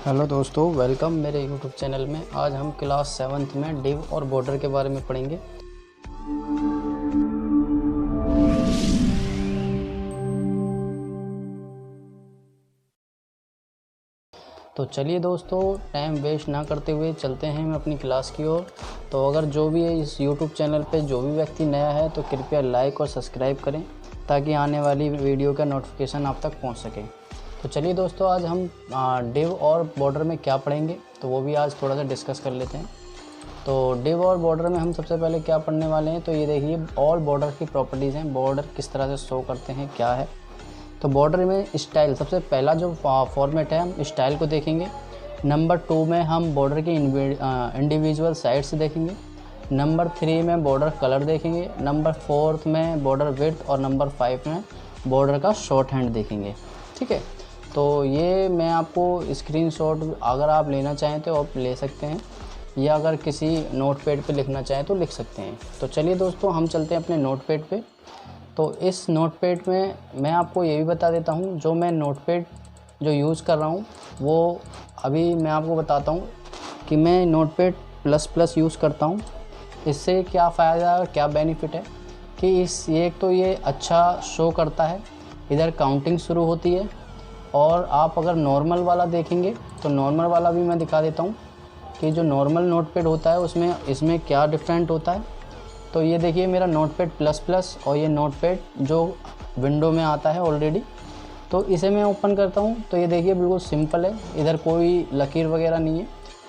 Hello दोस्तों, welcome मेरे YouTube channel में। आज हम क्लास 7th में डिव और बॉर्डर के बारे में पढ़ेंगे। तो चलिए दोस्तों, टाइम वेस्ट ना करते हुए चलते हैं हम अपनी क्लास की ओर। तो अगर जो भी है इस यूट्यूब चैनल पे जो भी व्यक्ति नया है तो कृपया लाइक और सब्सक्राइब करें ताकि आने वाली वीडियो का नोटिफिकेशन आप तक पहुंच सके। तो चलिए दोस्तों, आज हम डिव और बॉर्डर में क्या पढ़ेंगे तो वो भी आज थोड़ा सा डिस्कस कर लेते हैं। तो डिव और बॉर्डर में हम सबसे पहले क्या पढ़ने वाले हैं, तो ये देखिए ऑल बॉर्डर की प्रॉपर्टीज़ हैं। बॉर्डर किस तरह से शो करते हैं, क्या है। तो बॉर्डर में स्टाइल, सबसे पहला जो फॉर्मेट है हम स्टाइल को देखेंगे। नंबर 2 में हम बॉर्डर के इंडिविजुअल साइड्स देखेंगे। नंबर 3 में बॉर्डर कलर देखेंगे। नंबर 4 में बॉर्डर विड्थ और नंबर 5 में बॉर्डर का शॉर्ट हैंड देखेंगे। ठीक है, तो ये मैं आपको स्क्रीनशॉट अगर आप लेना चाहें तो आप ले सकते हैं, या अगर किसी नोटपैड पे लिखना चाहें तो लिख सकते हैं। तो चलिए दोस्तों, हम चलते हैं अपने नोटपैड पे। तो इस नोटपैड में मैं आपको ये भी बता देता हूँ, जो मैं नोटपैड जो यूज़ कर रहा हूँ वो अभी मैं आपको बताता हूँ कि मैं नोटपैड ++ यूज़ करता हूँ। इससे क्या फ़ायदा और क्या बेनिफिट है कि एक तो ये अच्छा शो करता है, इधर काउंटिंग शुरू होती है। और आप अगर नॉर्मल वाला देखेंगे तो नॉर्मल वाला भी मैं दिखा देता हूँ कि जो नॉर्मल नोटपैड होता है उसमें इसमें क्या डिफरेंट होता है। तो ये देखिए मेरा नोटपैड ++ और ये नोटपैड जो विंडो में आता है ऑलरेडी। तो इसे मैं ओपन करता हूँ तो ये देखिए बिल्कुल सिंपल है, इधर कोई लकीर वगैरह नहीं है।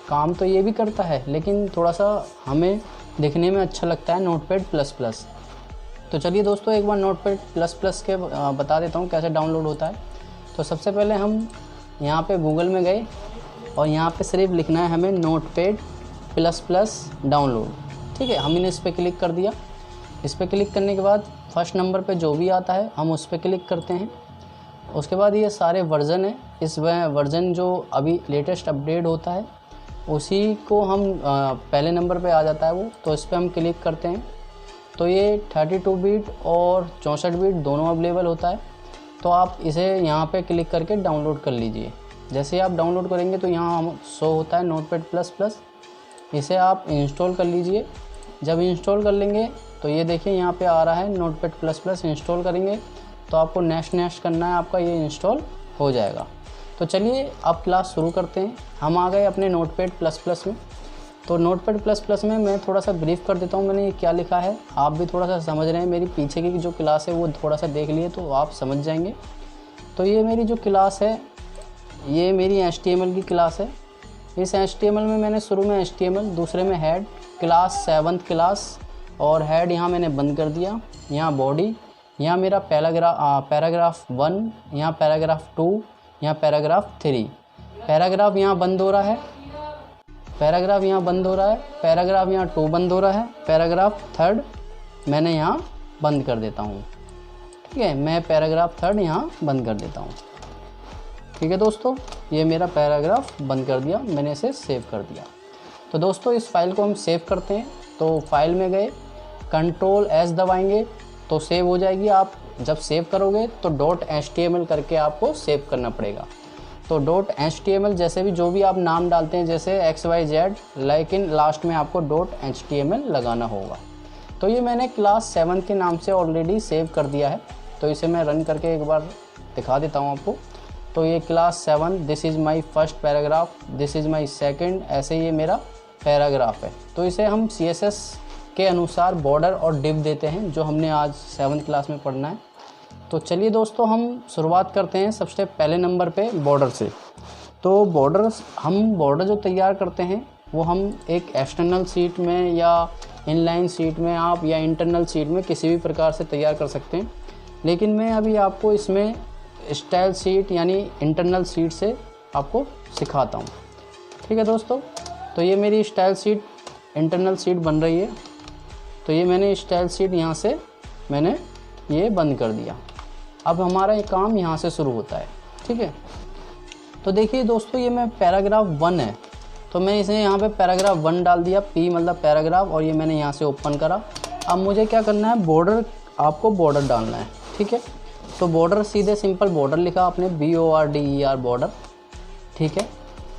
काम तो ये भी करता है लेकिन थोड़ा सा हमें दिखने में अच्छा लगता है नोटपैड ++। तो चलिए दोस्तों, एक बार नोटपैड ++ के बता देता हूँ कैसे डाउनलोड होता है। तो सबसे पहले हम यहाँ पे गूगल में गए और यहाँ पे सिर्फ लिखना है हमें नोटपैड ++ डाउनलोड। ठीक है, हमने इस पर क्लिक कर दिया। इस पर क्लिक करने के बाद फर्स्ट नंबर पे जो भी आता है हम उस पर क्लिक करते हैं। उसके बाद ये सारे वर्ज़न है, इस वर्ज़न जो अभी लेटेस्ट अपडेट होता है उसी को हम पहले नंबर पे आ जाता है वो, तो इस पर हम क्लिक करते हैं। तो ये 32 बिट और 64 बिट दोनों अवेलेबल होता है। तो आप इसे यहाँ पे क्लिक करके डाउनलोड कर लीजिए। जैसे आप डाउनलोड करेंगे तो यहाँ हम शो होता है नोटपैड ++। इसे आप इंस्टॉल कर लीजिए। जब इंस्टॉल कर लेंगे तो ये देखिए यहाँ पे आ रहा है नोटपैड ++। इंस्टॉल करेंगे तो आपको नेक्स्ट करना है, आपका ये इंस्टॉल हो जाएगा। तो चलिए अब क्लास शुरू करते हैं। हम आ गए अपने नोटपैड ++ में। तो नोटपैड ++ में मैं थोड़ा सा ब्रीफ कर देता हूँ मैंने ये क्या लिखा है। आप भी थोड़ा सा समझ रहे हैं, मेरी पीछे की जो क्लास है वो थोड़ा सा देख लिए तो आप समझ जाएंगे। तो ये मेरी जो क्लास है ये मेरी HTML की क्लास है। इस HTML में मैंने शुरू में HTML, दूसरे में हेड, क्लास 7th क्लास और हेड यहाँ मैंने बंद कर दिया। यहाँ बॉडी, यहाँ मेरा पैराग्राफ 1, यहाँ पैराग्राफ 2, यहाँ पैराग्राफ 3। पैराग्राफ यहाँ बंद हो रहा है, पैराग्राफ यहाँ बंद हो रहा है, पैराग्राफ यहाँ 2 बंद हो रहा है, पैराग्राफ 3 मैंने यहाँ बंद कर देता हूँ। ठीक है, मैं पैराग्राफ 3 यहाँ बंद कर देता हूँ। ठीक है दोस्तों, ये मेरा पैराग्राफ बंद कर दिया, मैंने इसे सेव कर दिया। तो दोस्तों इस फाइल को हम सेव करते हैं। तो फाइल में गए, Ctrl+S दबाएंगे तो सेव हो जाएगी। आप जब सेव करोगे तो .html करके आपको सेव करना पड़ेगा। तो .html जैसे भी जो भी आप नाम डालते हैं जैसे XYZ, लेकिन लास्ट में आपको .html लगाना होगा। तो ये मैंने क्लास 7 के नाम से ऑलरेडी सेव कर दिया है। तो इसे मैं रन करके एक बार दिखा देता हूँ आपको। तो ये class 7, this is my first paragraph, this is my second, ऐसे ये मेरा पैराग्राफ है। तो इसे हम CSS के अनुसार बॉर्डर और डिव देते हैं, जो हमने आज 7th क्लास में पढ़ना है। तो चलिए दोस्तों, हम शुरुआत करते हैं सबसे पहले नंबर पे बॉर्डर से। तो बॉर्डर जो तैयार करते हैं वो हम एक एक्सटर्नल शीट में या इनलाइन शीट में आप या इंटरनल शीट में किसी भी प्रकार से तैयार कर सकते हैं। लेकिन मैं अभी आपको इसमें स्टाइल शीट यानी इंटरनल शीट से आपको सिखाता हूँ। ठीक है दोस्तों, तो ये मेरी स्टाइल शीट इंटरनल शीट बन रही है। तो ये मैंने स्टाइल शीट यहाँ से मैंने ये बंद कर दिया। अब हमारा ये काम यहाँ से शुरू होता है। ठीक है, तो देखिए दोस्तों, ये मैं पैराग्राफ 1 है तो मैं इसे यहाँ पे पैराग्राफ 1 डाल दिया, P मतलब पैराग्राफ, और ये मैंने यहाँ से ओपन करा। अब मुझे क्या करना है, बॉर्डर, आपको बॉर्डर डालना है। ठीक है, तो बॉर्डर सीधे सिंपल बॉर्डर लिखा आपने, BORDER बॉर्डर। ठीक है,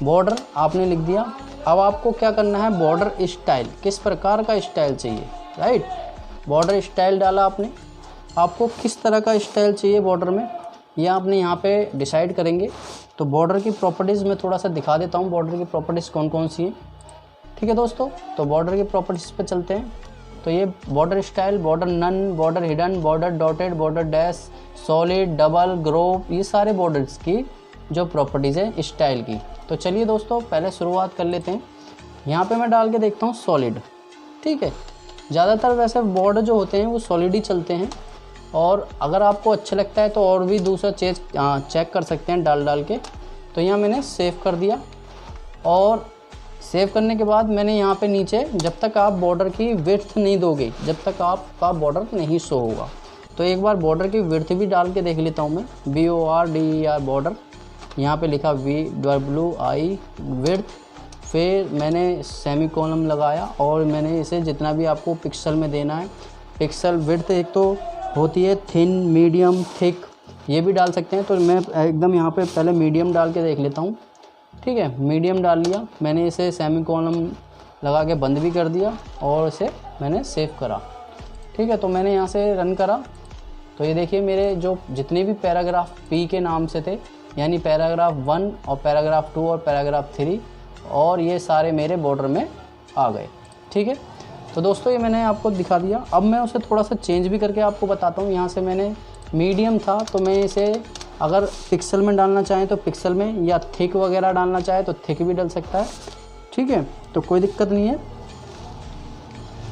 बॉर्डर आपने लिख दिया। अब आपको क्या करना है, बॉर्डर स्टाइल, किस प्रकार का स्टाइल चाहिए, राइट। बॉर्डर स्टाइल डाला आपने, आपको किस तरह का स्टाइल चाहिए बॉर्डर में, ये आपने यहाँ पे डिसाइड करेंगे। तो बॉर्डर की प्रॉपर्टीज़ में थोड़ा सा दिखा देता हूँ, बॉर्डर की प्रॉपर्टीज़ कौन कौन सी हैं, ठीक है दोस्तों। तो बॉर्डर की प्रॉपर्टीज़ पे चलते हैं। तो ये border style, border none, border hidden, border dotted, border dash, solid, double, groove, ये सारे बॉर्डर्स की जो प्रॉपर्टीज़ है स्टाइल की। तो चलिए दोस्तों पहले शुरुआत कर लेते हैं। यहाँ पे मैं डाल के देखता हूँ सॉलिड, ठीक है। ज़्यादातर वैसे बॉर्डर जो होते हैं वो सॉलिड ही चलते हैं, और अगर आपको अच्छा लगता है तो और भी दूसरा चेक कर सकते हैं डाल के। तो यहाँ मैंने सेव कर दिया, और सेव करने के बाद मैंने यहाँ पे नीचे, जब तक आप बॉर्डर की विड्थ नहीं दोगे, जब तक आपका बॉर्डर नहीं शो होगा, तो एक बार बॉर्डर की विड्थ भी डाल के देख लेता हूँ मैं। BORDER बॉर्डर, यहाँ पे लिखा WI विड्थ, फिर मैंने सेमी कॉलम लगाया, और मैंने इसे जितना भी आपको पिक्सल में देना है, पिक्सल विड्थ एक तो होती है थिन, मीडियम, थिक, ये भी डाल सकते हैं। तो मैं एकदम यहाँ पे पहले मीडियम डाल के देख लेता हूँ, ठीक है। मीडियम डाल लिया मैंने, इसे सेमी कॉलम लगा के बंद भी कर दिया, और इसे मैंने सेव करा, ठीक है। तो मैंने यहाँ से रन करा, तो ये देखिए मेरे जो जितने भी पैराग्राफ P के नाम से थे, यानी पैराग्राफ 1 और पैराग्राफ 2 और पैराग्राफ 3, और ये सारे मेरे बॉर्डर में आ गए, ठीक है। तो दोस्तों ये मैंने आपको दिखा दिया। अब मैं उसे थोड़ा सा चेंज भी करके आपको बताता हूँ। यहाँ से मैंने मीडियम था, तो मैं इसे अगर पिक्सल में डालना चाहें तो पिक्सल में, या थिक वगैरह डालना चाहे तो थिक भी डाल सकता है, ठीक है। तो कोई दिक्कत नहीं है,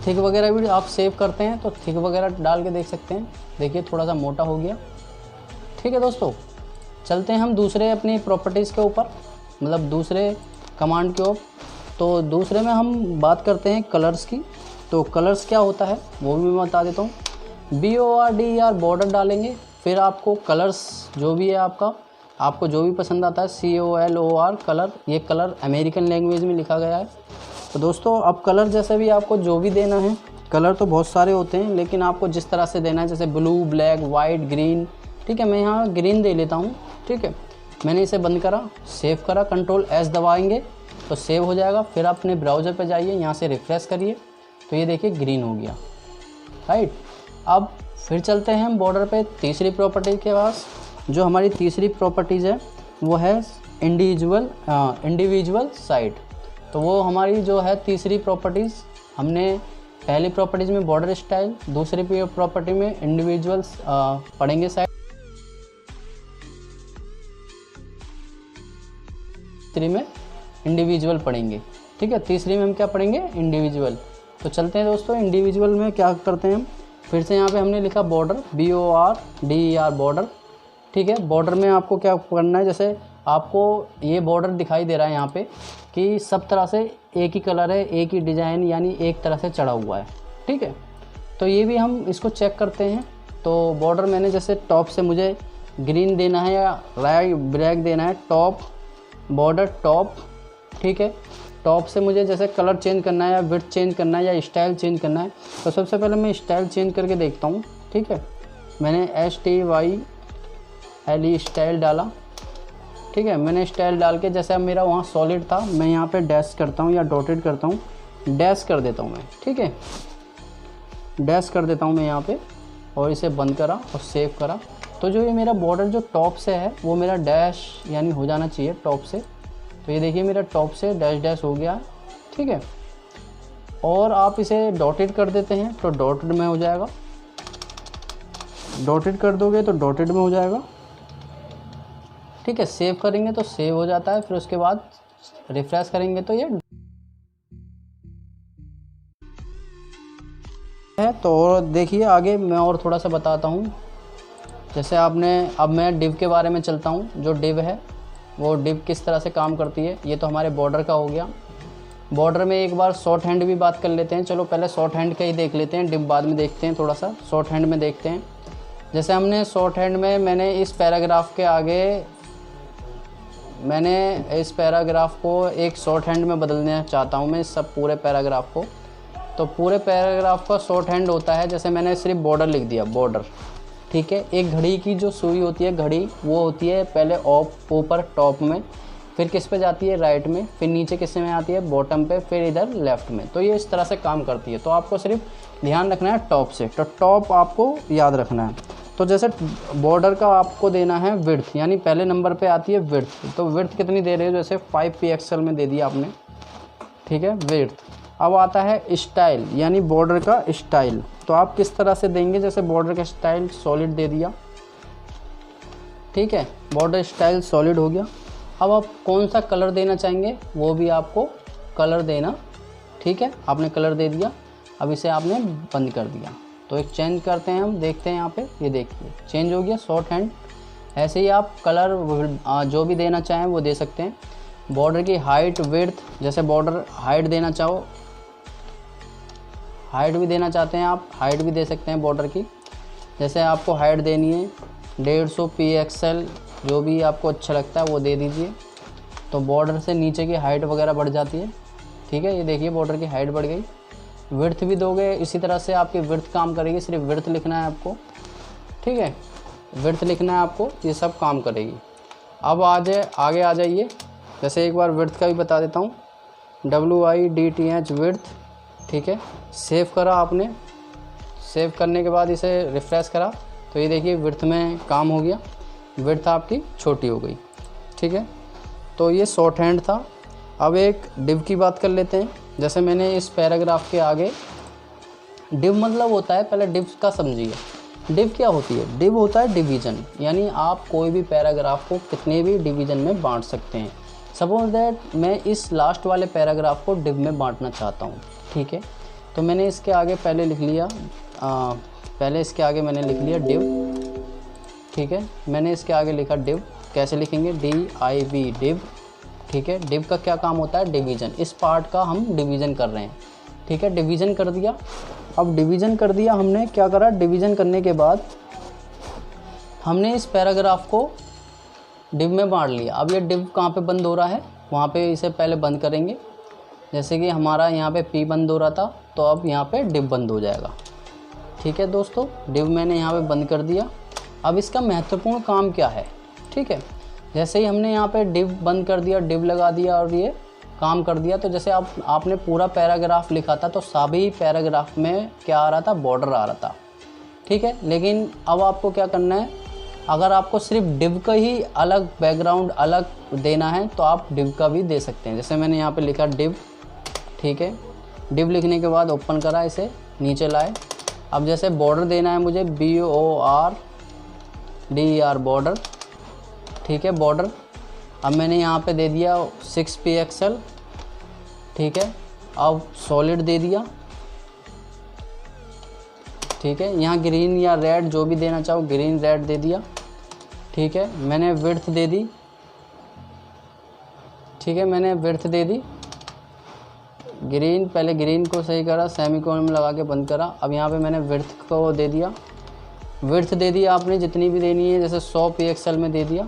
थिक वगैरह भी आप सेव करते हैं तो थिक वगैरह डाल के देख सकते हैं। देखिए थोड़ा सा मोटा हो गया, ठीक है दोस्तों। चलते हैं हम दूसरे अपनी प्रॉपर्टीज़ के ऊपर, मतलब दूसरे कमांड के ऊपर। तो दूसरे में हम बात करते हैं कलर्स की। तो कलर्स क्या होता है वो भी मैं बता देता हूँ। BORDER बॉर्डर डालेंगे, फिर आपको कलर्स जो भी है आपको जो भी पसंद आता है, COLOR कलर, ये कलर अमेरिकन लैंग्वेज में लिखा गया है। तो दोस्तों अब कलर जैसे भी आपको जो भी देना है, कलर तो बहुत सारे होते हैं, लेकिन आपको जिस तरह से देना है, जैसे ब्लू, ब्लैक, वाइट, ग्रीन, ठीक है। मैं यहाँ ग्रीन दे लेता हूँ, ठीक है। मैंने इसे बंद करा, सेव करा, Ctrl+S दबाएंगे तो सेव हो जाएगा। फिर अपने ब्राउज़र पे जाइए, यहाँ से रिफ़्रेश करिए, तो ये देखिए ग्रीन हो गया, राइट। अब फिर चलते हैं हम बॉर्डर पे तीसरी प्रॉपर्टी के पास। जो हमारी तीसरी प्रॉपर्टीज़ है वो है इंडिविजुअल साइड। तो वो हमारी जो है तीसरी प्रॉपर्टीज़, हमने पहली प्रॉपर्टीज़ में बॉर्डर स्टाइल, दूसरी प्रॉपर्टी में इंडिविजुअल्स पढ़ेंगे साइड, तीसरी में इंडिविजुअल पढ़ेंगे, ठीक है। तीसरी में हम क्या पढ़ेंगे, इंडिविजुअल। तो चलते हैं दोस्तों, इंडिविजुअल में क्या करते हैं हम, फिर से यहाँ पे हमने लिखा बॉर्डर, BORDER बॉर्डर, ठीक है। बॉर्डर में आपको क्या करना है, जैसे आपको ये बॉर्डर दिखाई दे रहा है यहाँ पे कि सब तरह से एक ही कलर है, एक ही डिज़ाइन, यानी एक तरह से चढ़ा हुआ है, ठीक है। तो ये भी हम इसको चेक करते हैं। तो बॉर्डर मैंने जैसे टॉप से मुझे ग्रीन देना है या राइट ब्लैक देना है, टॉप बॉर्डर टॉप, ठीक है। टॉप से मुझे जैसे कलर चेंज करना है, या विड्थ चेंज करना है, या स्टाइल चेंज करना है, तो सबसे पहले मैं स्टाइल चेंज करके देखता हूँ, ठीक है। मैंने STYLE स्टाइल डाला, ठीक है। मैंने स्टाइल डाल के, जैसे अब मेरा वहाँ सॉलिड था, मैं यहाँ पे डैश करता हूँ या डॉटेड करता हूँ, डैश कर देता हूँ मैं, ठीक है। डैश कर देता हूँ मैं यहाँ पे, और इसे बंद करा और सेव करा। तो जो ये मेरा बॉर्डर जो टॉप से है वो मेरा डैश यानी हो जाना चाहिए टॉप से। तो ये देखिए मेरा टॉप से डैश डैश हो गया है, ठीक है। और आप इसे डॉटेड कर देते हैं तो डॉटेड में हो जाएगा, डॉटेड कर दोगे तो डॉटेड में हो जाएगा, ठीक है। सेव करेंगे तो सेव हो जाता है, फिर उसके बाद रिफ्रेश करेंगे तो ये है। तो देखिए आगे मैं और थोड़ा सा बताता हूँ। जैसे अब मैं डिव के बारे में चलता हूँ। जो डिव है वो डिव किस तरह से काम करती है, ये तो हमारे बॉर्डर का हो गया। बॉर्डर में एक बार शॉर्ट हैंड भी बात कर लेते हैं। चलो पहले शॉर्ट हैंड का ही देख लेते हैं, डिव बाद में देखते हैं। थोड़ा सा शॉर्ट हैंड में देखते हैं। जैसे हमने शॉर्ट हैंड में मैंने इस पैराग्राफ के आगे इस पैराग्राफ को एक शॉर्ट हैंड में बदलना चाहता हूँ मैं, इस सब पूरे पैराग्राफ को। तो पूरे पैराग्राफ का शॉर्ट हैंड होता है, जैसे मैंने सिर्फ बॉर्डर लिख दिया, बॉर्डर, ठीक है। एक घड़ी की जो सुई होती है, घड़ी वो होती है पहले ऊपर टॉप में, फिर किस पे जाती है, राइट में, फिर नीचे किस में आती है, बॉटम पे, फिर इधर लेफ़्ट में। तो ये इस तरह से काम करती है। तो आपको सिर्फ ध्यान रखना है टॉप से, तो टॉप आपको याद रखना है। तो जैसे बॉर्डर का आपको देना है विड्थ, यानी पहले नंबर पे आती है विड्थ। तो विड्थ कितनी दे रहे हो, जैसे 5 pixel में दे दिया आपने, ठीक है, विड्थ। अब आता है स्टाइल, यानी बॉर्डर का स्टाइल। तो आप किस तरह से देंगे, जैसे बॉर्डर का स्टाइल सॉलिड दे दिया, ठीक है, बॉर्डर स्टाइल सॉलिड हो गया। अब आप कौन सा कलर देना चाहेंगे वो भी आपको कलर देना, ठीक है, आपने कलर दे दिया। अब इसे आपने बंद कर दिया। तो एक चेंज करते हैं हम, देखते हैं यहाँ पे, ये देखिए चेंज हो गया शॉर्ट हैंड। ऐसे ही आप कलर जो भी देना चाहें वो दे सकते हैं। बॉर्डर की हाइट विड्थ, जैसे बॉर्डर हाइट देना चाहो, हाइट भी देना चाहते हैं आप, हाइट भी दे सकते हैं बॉर्डर की। जैसे आपको हाइट देनी है 150 pixel, जो भी आपको अच्छा लगता है वो दे दीजिए। तो बॉर्डर से नीचे की हाइट वगैरह बढ़ जाती है, ठीक है, ये देखिए बॉर्डर की हाइट बढ़ गई। विड्थ भी दोगे इसी तरह से आपकी विड्थ काम करेगी, सिर्फ विड्थ लिखना है आपको, ठीक है, विड्थ लिखना है आपको, ये सब काम करेगी। अब आगे आ जाइए, जैसे एक बार विड्थ का भी बता देता हूँ, WIDTH विड्थ, ठीक है, सेव करा आपने। सेव करने के बाद इसे रिफ़्रेश करा तो ये देखिए विड्थ में काम हो गया, विड्थ आपकी छोटी हो गई, ठीक है। तो ये शॉर्ट हैंड था। अब एक डिव की बात कर लेते हैं। जैसे मैंने इस पैराग्राफ के आगे, डिव मतलब होता है, पहले डिव का समझिए। डिव क्या होती है, डिव होता है डिवीज़न, यानी आप कोई भी पैराग्राफ को कितने भी डिवीज़न में बांट सकते हैं। सपोज दैट मैं इस लास्ट वाले पैराग्राफ को डिव में बांटना चाहता हूँ, ठीक है। तो मैंने इसके आगे पहले लिख लिया, पहले इसके आगे मैंने लिख लिया डिव, ठीक है, मैंने इसके आगे लिखा डिव। कैसे लिखेंगे, DIV डिव, ठीक है। डिव का क्या काम होता है, डिवीज़न। इस पार्ट का हम डिवीज़न कर रहे हैं, ठीक है, डिवीज़न कर दिया। अब डिवीज़न कर दिया हमने, क्या करा, डिवीज़न करने के बाद हमने इस पैराग्राफ को डिव में बांट लिया। अब ये डिव कहाँ पे बंद हो रहा है, वहाँ पे इसे पहले बंद करेंगे। जैसे कि हमारा यहाँ पे P बंद हो रहा था, तो अब यहाँ पे डिव बंद हो जाएगा, ठीक है दोस्तों। डिव मैंने यहाँ पे बंद कर दिया। अब इसका महत्वपूर्ण काम क्या है, ठीक है। जैसे ही हमने यहाँ पे डिव बंद कर दिया, डिव लगा दिया और ये काम कर दिया, तो जैसे आपने पूरा पैराग्राफ लिखा था तो सभी पैराग्राफ में क्या आ रहा था, बॉर्डर आ रहा था, ठीक है। लेकिन अब आपको क्या करना है, अगर आपको सिर्फ डिव का ही अलग बैकग्राउंड अलग देना है तो आप डिव का भी दे सकते हैं। जैसे मैंने यहाँ पे लिखा डिव, ठीक है, डिव लिखने के बाद ओपन करा, इसे नीचे लाए। अब जैसे बॉर्डर देना है मुझे, BORDER बॉर्डर, ठीक है, बॉर्डर। अब मैंने यहाँ पे दे दिया 6 pixel, ठीक है। अब सॉलिड दे दिया, ठीक है। यहाँ ग्रीन या रेड जो भी देना चाहो, ग्रीन रेड दे दिया, ठीक है। मैंने विड्थ दे दी, ठीक है, मैंने विड्थ दे दी ग्रीन, पहले ग्रीन को सही करा, सेमीकोलन में लगा के बंद करा। अब यहाँ पे मैंने विड्थ को दे दिया, विड्थ दे दिया आपने जितनी भी देनी है, जैसे 100 pixel में दे दिया,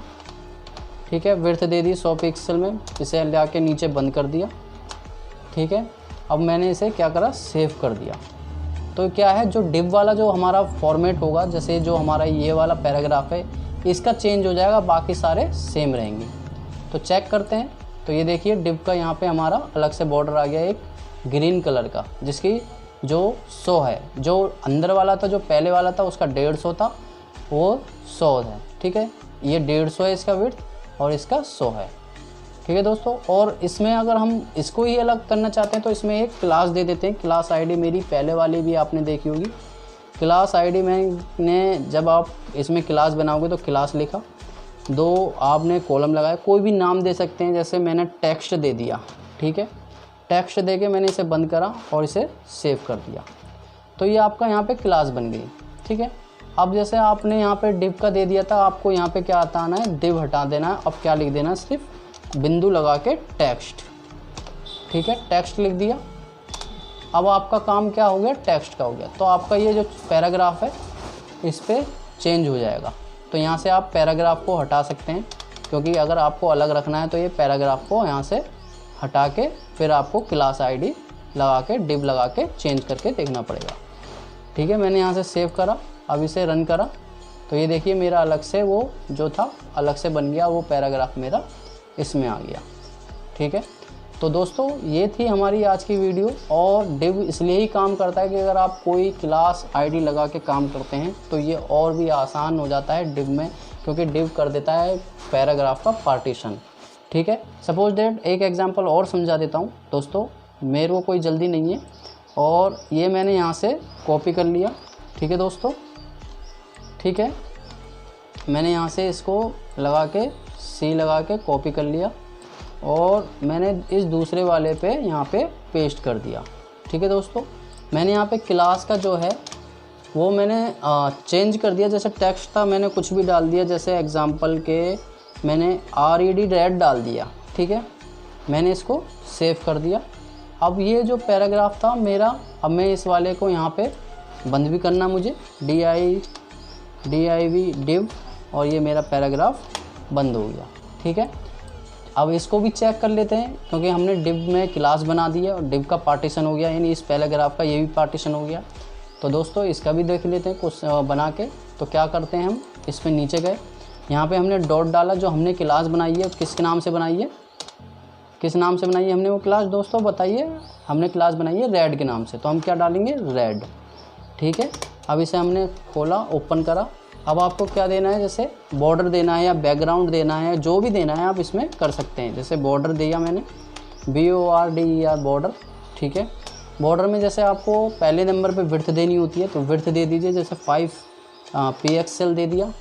ठीक है, विड्थ दे दी 100 pixel में। इसे ला के नीचे बंद कर दिया, ठीक है। अब मैंने इसे क्या करा, सेव कर दिया। तो क्या है, जो डिव वाला जो हमारा फॉर्मेट होगा, जैसे जो हमारा ये वाला पैराग्राफ है, इसका चेंज हो जाएगा, बाकी सारे सेम रहेंगे। तो चेक करते हैं। तो ये देखिए डिव का यहाँ पे हमारा अलग से बॉर्डर आ गया एक ग्रीन कलर का, जिसकी जो 100 है। जो अंदर वाला था, जो पहले वाला था, उसका 150 था, वो 100 है, ठीक है। ये 150 है इसका विड्थ और इसका 100 है, ठीक है दोस्तों। और इसमें अगर हम इसको ही अलग करना चाहते हैं तो इसमें एक क्लास दे देते हैं। क्लास आईडी मेरी पहले वाली भी आपने देखी होगी। क्लास आईडी मैंने, जब आप इसमें क्लास बनाओगे तो क्लास लिखा, 2 आपने कॉलम लगाया, कोई भी नाम दे सकते हैं। जैसे मैंने टेक्स्ट दे दिया, ठीक है, टेक्स्ट दे के मैंने इसे बंद करा और इसे सेव कर दिया। तो ये आपका यहाँ पे क्लास बन गई, ठीक है। अब जैसे आपने यहाँ पे डिव का दे दिया था, आपको यहाँ पे क्या हटाना है, डिव हटा देना है। अब क्या लिख देना है, सिर्फ बिंदु लगा के टेक्स्ट, ठीक है, टेक्स्ट लिख दिया। अब आपका काम क्या हो गया, टेक्स्ट का हो गया। तो आपका ये जो पैराग्राफ है इस पर चेंज हो जाएगा। तो यहाँ से आप पैराग्राफ को हटा सकते हैं, क्योंकि अगर आपको अलग रखना है तो ये पैराग्राफ को यहाँ से हटा के फिर आपको क्लास आईडी लगा के डिव लगा के चेंज करके देखना पड़ेगा, ठीक है। मैंने यहाँ से सेव करा, अब इसे रन करा तो ये देखिए मेरा अलग से वो जो था अलग से बन गया, वो पैराग्राफ मेरा इसमें आ गया। ठीक है, तो दोस्तों ये थी हमारी आज की वीडियो। और डिव इसलिए ही काम करता है कि अगर आप कोई क्लास आईडी लगा के काम करते हैं तो ये और भी आसान हो जाता है डिव में, क्योंकि डिव कर देता है पैराग्राफ का पार्टीशन। ठीक है, सपोज दैट एक एग्जांपल और समझा देता हूँ दोस्तों, मेरे को कोई जल्दी नहीं है। और ये मैंने यहाँ से कॉपी कर लिया। ठीक है दोस्तों, ठीक है, मैंने यहाँ से इसको लगा के सी लगा के कॉपी कर लिया और मैंने इस दूसरे वाले पे यहाँ पे पेस्ट कर दिया। ठीक है दोस्तों, मैंने यहाँ पे क्लास का जो है वो मैंने चेंज कर दिया। जैसे टेक्स्ट था मैंने कुछ भी डाल दिया, जैसे एग्जांपल के मैंने RED रेड डाल दिया। ठीक है, मैंने इसको सेव कर दिया। अब ये जो पैराग्राफ था मेरा, अब मैं इस वाले को यहाँ पे बंद भी करना मुझे, div div, और ये मेरा पैराग्राफ बंद हो गया। ठीक है, अब इसको भी चेक कर लेते हैं, क्योंकि हमने डिव में क्लास बना दी है और डिव का पार्टीशन हो गया, यानी इस पैराग्राफ का ये भी पार्टीशन हो गया। तो दोस्तों इसका भी देख लेते हैं कुछ बना के। तो क्या करते हैं, हम इस पे नीचे गए, यहाँ पे हमने डॉट डाला, जो हमने क्लास बनाई है किसके नाम से बनाई है, किस नाम से बनाई है हमने वो क्लास दोस्तों बताइए। हमने क्लास बनाई है रेड के नाम से, तो हम क्या डालेंगे, रेड। ठीक है, अब इसे हमने खोला, ओपन करा। अब आपको क्या देना है, जैसे बॉर्डर देना है या बैकग्राउंड देना है, जो भी देना है आप इसमें कर सकते हैं। जैसे बॉर्डर दिया मैंने, BORDER बॉर्डर। ठीक है, बॉर्डर में जैसे आपको पहले नंबर पे विड्थ देनी होती है तो विड्थ दे दीजिए, जैसे 5 pixel दे दिया।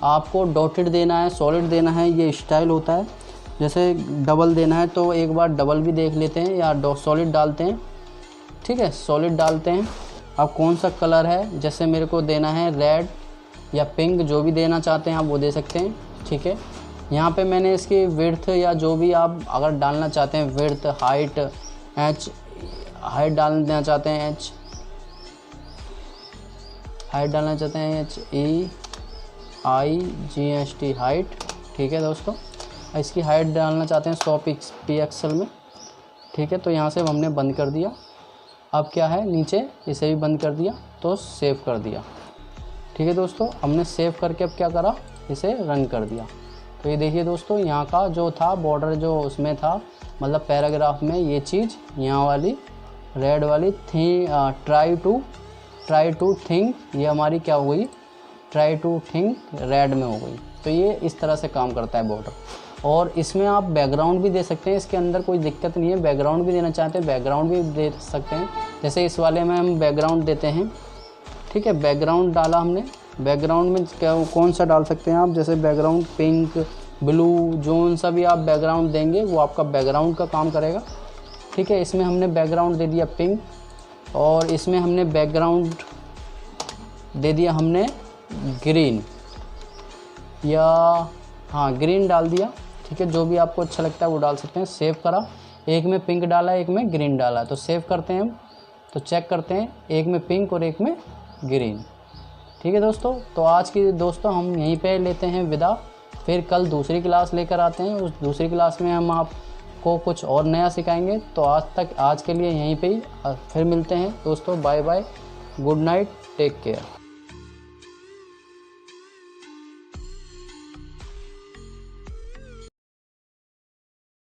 आपको डॉटेड देना है, सॉलिड देना है, ये स्टाइल होता है। जैसे डबल देना है तो एक बार डबल भी देख लेते हैं, या सॉलिड डालते हैं। ठीक है, सॉलिड डालते हैं। अब कौन सा कलर है, जैसे मेरे को देना है रेड या पिंक, जो भी देना चाहते हैं आप वो दे सकते हैं। ठीक है, यहाँ पे मैंने इसकी विड्थ या जो भी आप अगर डालना चाहते हैं, विड्थ, हाइट, हाइट डालना चाहते हैं हाइट डालना चाहते हैं HEIGHT हाइट। ठीक है दोस्तों, इसकी हाइट डालना चाहते हैं 100 pixel में। ठीक है, तो यहाँ से हमने बंद कर दिया। अब क्या है, नीचे इसे भी बंद कर दिया, तो सेव कर दिया। ठीक है दोस्तों, हमने सेव करके अब क्या करा, इसे रन कर दिया। तो ये देखिए दोस्तों, यहाँ का जो था बॉर्डर जो उसमें था, मतलब पैराग्राफ में ये चीज़ यहाँ वाली रेड वाली थी, ट्राई टू थिंक, ये हमारी क्या हो गई, ट्राई टू थिंक रेड में हो गई। तो ये इस तरह से काम करता है बॉर्डर। और इसमें आप बैकग्राउंड भी दे सकते हैं, इसके अंदर कोई दिक्कत नहीं है। बैकग्राउंड भी देना चाहते हैं, बैकग्राउंड भी दे सकते हैं। जैसे इस वाले में हम बैकग्राउंड देते हैं। ठीक है, बैकग्राउंड डाला हमने। बैकग्राउंड में क्या कौन सा डाल सकते हैं आप, जैसे बैकग्राउंड पिंक, ब्लू, जोन सा भी आप बैकग्राउंड देंगे वो आपका बैकग्राउंड का काम करेगा। ठीक है, इसमें हमने बैकग्राउंड दे दिया पिंक, और इसमें हमने बैकग्राउंड दे दिया हमने ग्रीन, या हाँ ग्रीन डाल दिया। ठीक है, जो भी आपको अच्छा लगता है वो डाल सकते हैं। सेव करा, एक में पिंक डाला, एक में ग्रीन डाला, तो सेव करते हैं हम, तो चेक करते हैं, एक में पिंक और एक में ग्रीन। ठीक है दोस्तों, तो आज की दोस्तों हम यहीं पे लेते हैं विदा। फिर कल दूसरी क्लास लेकर आते हैं, उस दूसरी क्लास में हम आपको कुछ और नया सिखाएंगे। तो आज के लिए यहीं पे ही, फिर मिलते हैं दोस्तों। Bye bye, good night, take care.